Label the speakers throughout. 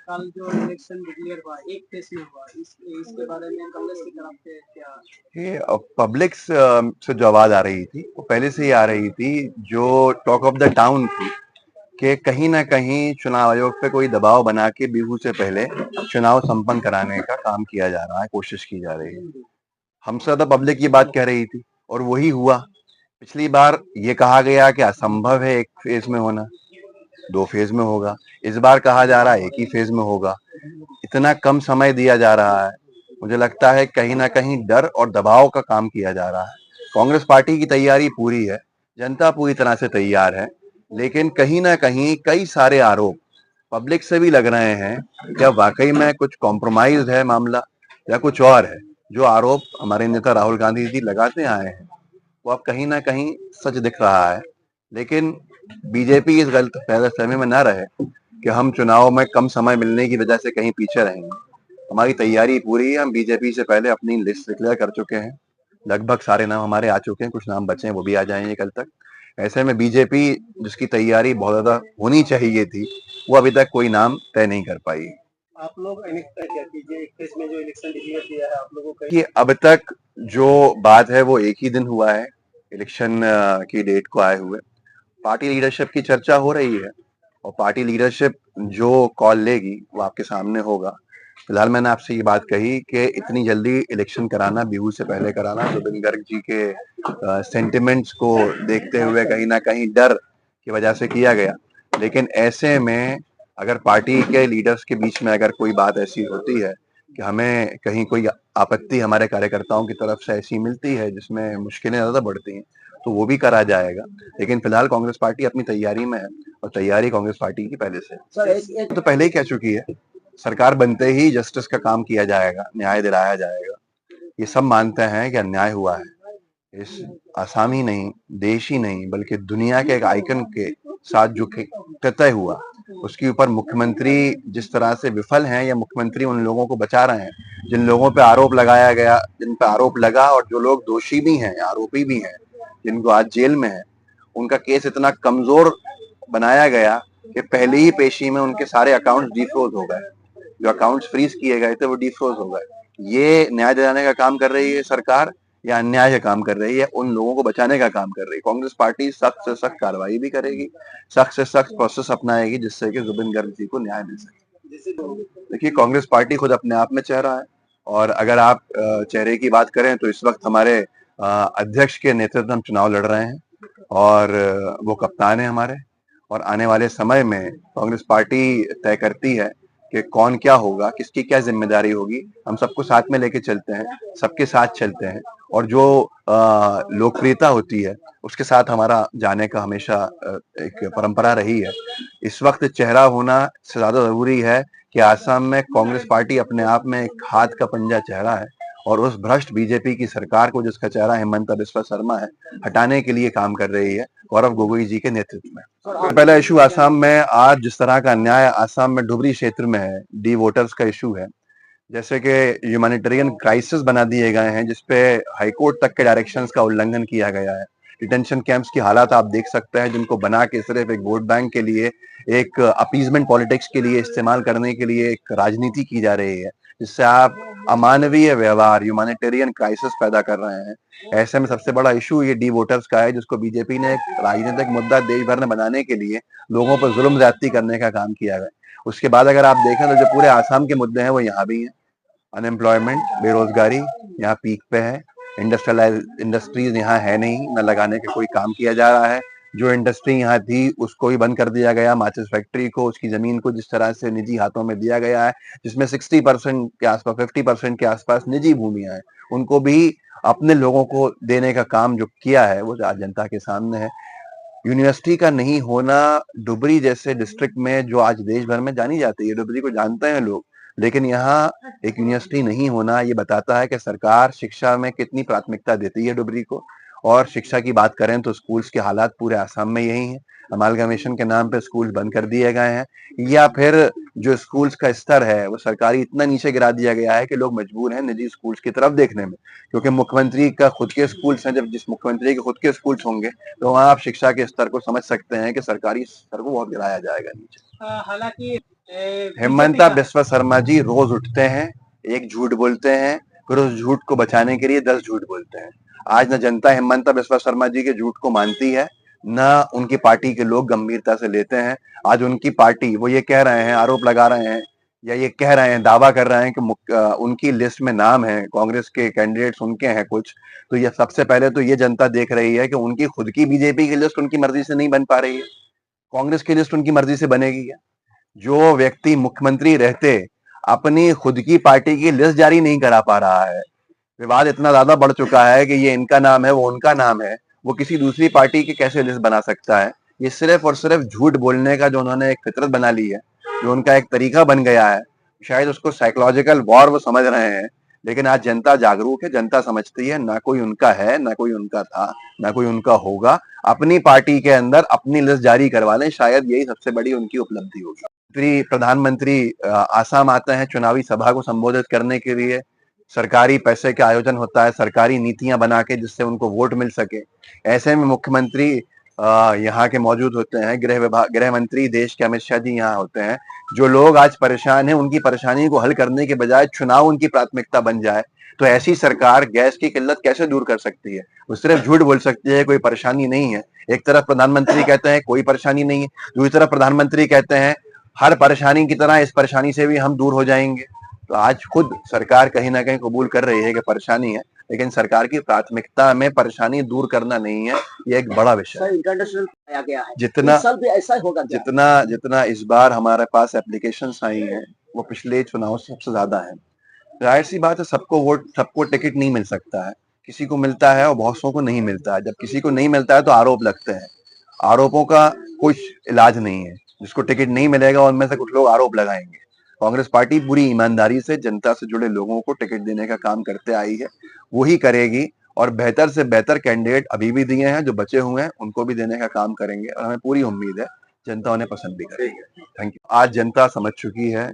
Speaker 1: कल जो election declare हुआ एक फेज में हुआ, इसके बारे में कांग्रेस की तरफ से क्या?
Speaker 2: ये पब्लिक से जो आवाज आ रही थी वो पहले से ही आ रही थी, जो टॉक ऑफ द टाउन थी कि कहीं ना कहीं चुनाव आयोग पे कोई दबाव बना के बिहू से पहले चुनाव संपन्न कराने का काम किया जा रहा है, कोशिश की जा रही है। हमसे ज्यादा पब्लिक ये बात कह रही थी और वही हुआ। पिछली बार ये कहा गया कि असंभव है एक फेज में होना, 2 फेज में होगा। इस बार कहा जा रहा है एक ही फेज में होगा। इतना कम समय दिया जा रहा है, मुझे लगता है कहीं ना कहीं डर और दबाव का काम किया जा रहा है। कांग्रेस पार्टी की तैयारी पूरी है, जनता पूरी तरह से तैयार है, लेकिन कहीं ना कहीं कई सारे आरोप पब्लिक से भी लग रहे हैं। क्या वाकई में कुछ कॉम्प्रोमाइज है मामला या कुछ और है? जो आरोप हमारे नेता राहुल गांधी जी लगाते आए हैं वो अब कहीं ना कहीं सच दिख रहा है। लेकिन बीजेपी इस गलत फहमी में न रहे कि हम चुनाव में कम समय मिलने की वजह से कहीं पीछे रहेंगे। हमारी तैयारी पूरी है, हम बीजेपी से पहले अपनी लिस्ट डिक्लेयर कर चुके हैं। लगभग सारे नाम हमारे आ चुके हैं, कुछ नाम बचे हैं वो भी आ जाएंगे कल तक। ऐसे में बीजेपी जिसकी तैयारी बहुत ज्यादा होनी चाहिए थी, वो अभी तक कोई नाम तय नहीं कर पाई।
Speaker 1: आप लोग क्या कीजिए, एक फेज में जो इलेक्शन डिक्लेयर किया है आप लोगों का?
Speaker 2: कि अब तक जो बात है वो एक ही दिन हुआ है, इलेक्शन की डेट को आए हुए। पार्टी लीडरशिप की चर्चा हो रही है और पार्टी लीडरशिप जो कॉल लेगी वो आपके सामने होगा। फिलहाल मैंने आपसे ये बात कही कि इतनी जल्दी इलेक्शन कराना, बिहू से पहले कराना, जुबिन गर्ग जी के सेंटिमेंट्स को देखते हुए कहीं ना कहीं डर की वजह से किया गया। लेकिन ऐसे में अगर पार्टी के लीडर्स के बीच में अगर कोई बात ऐसी होती है कि हमें कहीं कोई आपत्ति हमारे कार्यकर्ताओं की तरफ से ऐसी मिलती है जिसमें मुश्किलें ज्यादा बढ़ती हैं, तो वो भी करा जाएगा। लेकिन फिलहाल कांग्रेस पार्टी अपनी तैयारी में है और तैयारी कांग्रेस पार्टी की पहले से तो पहले ही कह चुकी है। सरकार बनते ही जस्टिस का काम किया जाएगा, न्याय दिलाया जाएगा। ये सब मानते हैं कि अन्याय हुआ है। इस आसाम ही नहीं, देश ही नहीं, बल्कि दुनिया के एक आइकन के साथ जो तय हुआ, उसके ऊपर मुख्यमंत्री जिस तरह से विफल हैं, या मुख्यमंत्री उन लोगों को बचा रहे हैं जिन लोगों पे आरोप लगाया गया, जिन पे आरोप लगा और जो लोग दोषी भी हैं, आरोपी भी हैं, जिनको आज जेल में है, उनका केस इतना कमजोर बनाया गया कि पहली ही पेशी में उनके सारे अकाउंट्स डिफ्रोज हो गए। जो अकाउंट्स फ्रीज किए गए थे वो डिफ्रोज हो गए। ये न्याय दिलाने का काम कर रही है सरकार या अन्याय का काम कर रही है? उन लोगों को बचाने का काम कर रही है। कांग्रेस पार्टी सख्त से सख्त कार्रवाई भी करेगी, सख्त से सख्त प्रोसेस अपनाएगी जिससे कि जुबिन गर्ग जी को न्याय मिल सके। देखिए, कांग्रेस पार्टी खुद अपने आप में चेहरा है, और अगर आप चेहरे की बात करें तो इस वक्त हमारे अध्यक्ष के नेतृत्व में हम चुनाव लड़ रहे हैं और वो कप्तान है हमारे। और आने वाले समय में कांग्रेस पार्टी तय करती है कि कौन क्या होगा, किसकी क्या जिम्मेदारी होगी। हम सबको साथ में लेके चलते हैं, सबके साथ चलते हैं, और जो लोकप्रियता होती है उसके साथ हमारा जाने का हमेशा एक परंपरा रही है। इस वक्त चेहरा होना से ज्यादा जरूरी है कि आसाम में कांग्रेस पार्टी अपने आप में एक हाथ का पंजा चेहरा है, और उस भ्रष्ट बीजेपी की सरकार को जिसका चेहरा हेमंत बिस्वा शर्मा है, हटाने के लिए काम कर रही है गौरव गोगोई जी के नेतृत्व में। पहला इशू आसाम में आज जिस तरह का अन्याय आसाम में डुबरी क्षेत्र में है, डी वोटर्स का इशू है, जैसे कि ह्यूमैनिटेरियन क्राइसिस बना दिए गए हैं जिसपे हाईकोर्ट तक के डायरेक्शंस का उल्लंघन किया गया है। डिटेंशन कैंप्स की हालात आप देख सकते हैं, जिनको बना के सिर्फ एक वोट बैंक के लिए, एक अपीजमेंट पॉलिटिक्स के लिए इस्तेमाल करने के लिए एक राजनीति की जा रही है, जिससे आप अमानवीय व्यवहार, ह्यूमैनिटेरियन क्राइसिस पैदा कर रहे हैं। ऐसे में सबसे बड़ा इशू ये डी वोटर्स का है, जिसको बीजेपी ने एक राजनीतिक मुद्दा देश भर में बनाने के लिए लोगों पर जुल्म ज्यादती करने का काम किया है। उसके बाद अगर आप देखें तो जो पूरे आसाम के मुद्दे हैं वो यहाँ भी हैं। अनएम्प्लॉयमेंट, बेरोजगारी यहाँ पीक पे है। इंडस्ट्रीज यहाँ है नहीं, न लगाने का कोई काम किया जा रहा है। जो इंडस्ट्री यहाँ थी उसको भी बंद कर दिया गया। माचिस फैक्ट्री को, उसकी जमीन को जिस तरह से निजी हाथों में दिया गया है, जिसमें 60% के आसपास, 50% के आसपास निजी भूमियां हैं, उनको भी अपने लोगों को देने का काम जो किया है वो आज जनता के सामने है। यूनिवर्सिटी का नहीं होना डुबरी जैसे डिस्ट्रिक्ट में, जो आज देश भर में जानी जाती है, डुबरी को जानते हैं लोग, लेकिन यहाँ एक यूनिवर्सिटी नहीं होना ये बताता है कि सरकार शिक्षा में कितनी प्राथमिकता देती है डुबरी को। और शिक्षा की बात करें तो स्कूल्स के हालात पूरे आसाम में यही हैं। अमालगमेशन के नाम पे स्कूल बंद कर दिए गए हैं, या फिर जो स्कूल्स का स्तर है वो सरकारी इतना नीचे गिरा दिया गया है कि लोग मजबूर हैं निजी स्कूल्स की तरफ देखने में। क्योंकि मुख्यमंत्री का खुद के स्कूल्स हैं, जब जिस मुख्यमंत्री के खुद के स्कूल्स होंगे तो वहां आप शिक्षा के स्तर को समझ सकते हैं कि सरकारी स्तर को बहुत गिराया जाएगा नीचे।
Speaker 1: हालांकि
Speaker 2: हेमंता बिस्वा शर्मा जी रोज उठते हैं, एक झूठ बोलते हैं, फिर उस झूठ को बचाने के लिए 10 झूठ बोलते हैं। आज न जनता हेमंता बिस्वा शर्मा जी के झूठ को मानती है, न उनकी पार्टी के लोग गंभीरता से लेते हैं। आज उनकी पार्टी वो ये कह रहे हैं, आरोप लगा रहे हैं या ये कह रहे हैं, दावा कर रहे हैं कि उनकी लिस्ट में नाम है, कांग्रेस के कैंडिडेट्स उनके हैं कुछ। तो ये सबसे पहले तो ये जनता देख रही है कि उनकी खुद की बीजेपी की लिस्ट उनकी मर्जी से नहीं बन पा रही है, कांग्रेस की लिस्ट उनकी मर्जी से बनेगी क्या? जो व्यक्ति मुख्यमंत्री रहते अपनी खुद की पार्टी की लिस्ट जारी नहीं करा पा रहा है, विवाद इतना ज्यादा बढ़ चुका है कि ये इनका नाम है, वो उनका नाम है, वो किसी दूसरी पार्टी की कैसे लिस्ट बना सकता है? ये सिर्फ और सिर्फ झूठ बोलने का जो उन्होंने एक फितरत बना ली है, जो उनका एक तरीका बन गया है, शायद उसको साइकोलॉजिकल वॉर वो समझ रहे हैं। लेकिन आज जनता जागरूक है, जनता समझती है ना कोई उनका है, ना कोई उनका था, ना कोई उनका होगा। अपनी पार्टी के अंदर अपनी लिस्ट जारी करवा लें, शायद यही सबसे बड़ी उनकी उपलब्धि होगी। प्रधानमंत्री आसाम आते हैं चुनावी सभा को संबोधित करने के लिए, सरकारी पैसे का आयोजन होता है, सरकारी नीतियां बना के जिससे उनको वोट मिल सके। ऐसे में मुख्यमंत्री यहाँ के मौजूद होते हैं, गृह मंत्री देश के अमित शाह जी यहाँ होते हैं। जो लोग आज परेशान हैं, उनकी परेशानी को हल करने के बजाय चुनाव उनकी प्राथमिकता बन जाए, तो ऐसी सरकार गैस की किल्लत कैसे दूर कर सकती है? वो सिर्फ झूठ बोल सकती है, कोई परेशानी नहीं है। एक तरफ प्रधानमंत्री कहते हैं कोई परेशानी नहीं है, दूसरी तरफ प्रधानमंत्री कहते हैं हर परेशानी की तरह इस परेशानी से भी हम दूर हो जाएंगे। तो आज खुद सरकार कहीं ना कहीं कबूल कर रही है कि परेशानी है, लेकिन सरकार की प्राथमिकता में परेशानी दूर करना नहीं है, ये एक बड़ा विषय है।
Speaker 1: इंटरनेशनल आया गया है,
Speaker 2: जितना
Speaker 1: इस साल भी ऐसा ही होगा क्या?
Speaker 2: जितना इस बार हमारे पास एप्लीकेशंस आई हैं, वो पिछले चुनाव से सबसे ज्यादा है। जाहिर सी बात है, सबको टिकट नहीं मिल सकता है, किसी को मिलता है और बहुत सौ को नहीं मिलता है। जब किसी को नहीं मिलता है तो आरोप लगते हैं, आरोपों का कुछ इलाज नहीं है। जिसको टिकट नहीं मिलेगा उनमें से कुछ लोग आरोप लगाएंगे। कांग्रेस पार्टी पूरी ईमानदारी से जनता से जुड़े लोगों को टिकट देने का काम करते आई है, वही करेगी, और बेहतर से बेहतर कैंडिडेट अभी भी दिए हैं, जो बचे हुए हैं उनको भी देने का काम करेंगे, और हमें पूरी उम्मीद है जनता उन्हें पसंद भी करेगी। Thank you. आज जनता समझ चुकी है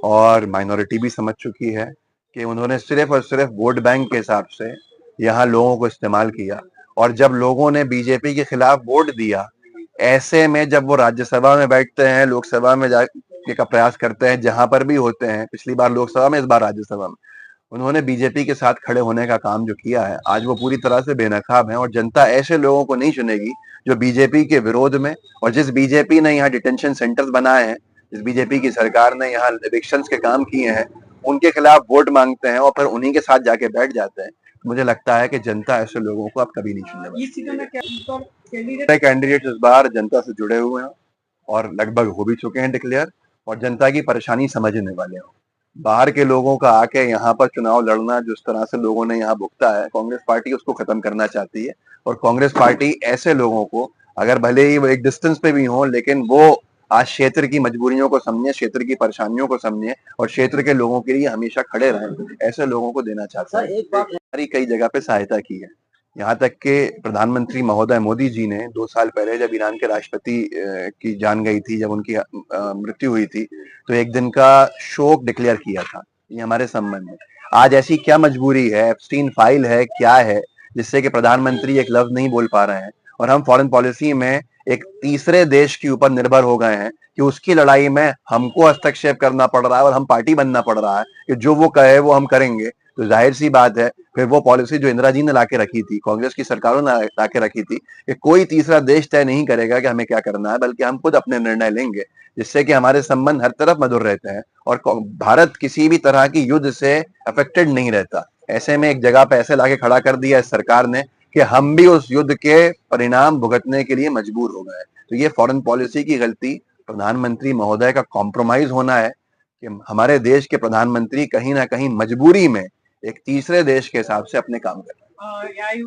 Speaker 2: और माइनॉरिटी भी समझ चुकी है कि उन्होंने सिर्फ और सिर्फ वोट बैंक के हिसाब से यहाँ लोगों को इस्तेमाल किया, और जब लोगों ने बीजेपी के खिलाफ वोट दिया, ऐसे में जब वो राज्यसभा में बैठते हैं, लोकसभा में जाने का प्रयास करते हैं, जहां पर भी होते हैं, पिछली बार लोकसभा में, इस बार राज्यसभा में, उन्होंने बीजेपी के साथ खड़े होने का काम जो किया है, आज वो पूरी तरह से बेनकाब है। और जनता ऐसे लोगों को नहीं चुनेगी जो बीजेपी के विरोध में, और जिस बीजेपी ने यहाँ डिटेंशन सेंटर्स बनाए हैं, जिस बीजेपी की सरकार ने यहाँ इलेक्शंस के काम किए हैं, उनके खिलाफ वोट मांगते हैं और फिर उन्हीं के साथ जाके बैठ जाते हैं। मुझे लगता है कि जनता ऐसे लोगों को अब कभी नहीं चुनने वाली। कैंडिडेट इस बार जनता से जुड़े हुए हैं और लगभग हो भी चुके हैं डिक्लेयर, और जनता की परेशानी समझने वाले हैं। बाहर के लोगों का आके यहाँ पर चुनाव लड़ना, जिस तरह से लोगों ने यहाँ भुगता है, कांग्रेस पार्टी उसको खत्म करना चाहती है। और कांग्रेस पार्टी ऐसे लोगों को, अगर भले ही वो एक डिस्टेंस पे भी हो, लेकिन वो आज क्षेत्र की मजबूरियों को समझे, क्षेत्र की परेशानियों को समझे और क्षेत्र के लोगों के लिए हमेशा खड़े रहें, ऐसे लोगों को देना चाहता है।
Speaker 1: एक बात
Speaker 2: हमारी कई जगह पे सहायता की है, यहाँ तक के प्रधानमंत्री महोदय मोदी जी ने 2 साल पहले जब ईरान के राष्ट्रपति की जान गई थी, जब उनकी मृत्यु हुई थी, तो एक दिन का शोक डिक्लेयर किया था। ये हमारे संबंध में आज ऐसी क्या मजबूरी है, एप्स्टीन फाइल है, क्या है, जिससे कि प्रधानमंत्री एक लफ्ज नहीं बोल पा रहे हैं, और हम फॉरेन पॉलिसी में एक तीसरे देश के ऊपर निर्भर हो गए हैं कि उसकी लड़ाई में हमको हस्तक्षेप करना पड़ रहा है और हम पार्टी बनना पड़ रहा है कि जो वो कहे वो हम करेंगे। तो जाहिर सी बात है, फिर वो पॉलिसी जो इंदिरा जी ने लाके रखी थी, कांग्रेस की सरकारों ने लाके रखी थी, कि कोई तीसरा देश तय नहीं करेगा कि हमें क्या करना है, बल्कि हम खुद अपने निर्णय लेंगे, जिससे कि हमारे संबंध हर तरफ मधुर रहते हैं और भारत किसी भी तरह की युद्ध से अफेक्टेड नहीं रहता। ऐसे में एक जगह पे ऐसे लाके खड़ा कर दिया इस सरकार ने कि हम भी उस युद्ध के परिणाम भुगतने के लिए मजबूर हो गए। तो ये फॉरेन पॉलिसी की गलती, प्रधानमंत्री महोदय का कॉम्प्रोमाइज होना है कि हमारे देश के प्रधानमंत्री कहीं ना कहीं मजबूरी में एक तीसरे देश के हिसाब से अपने काम कर रहे हैं।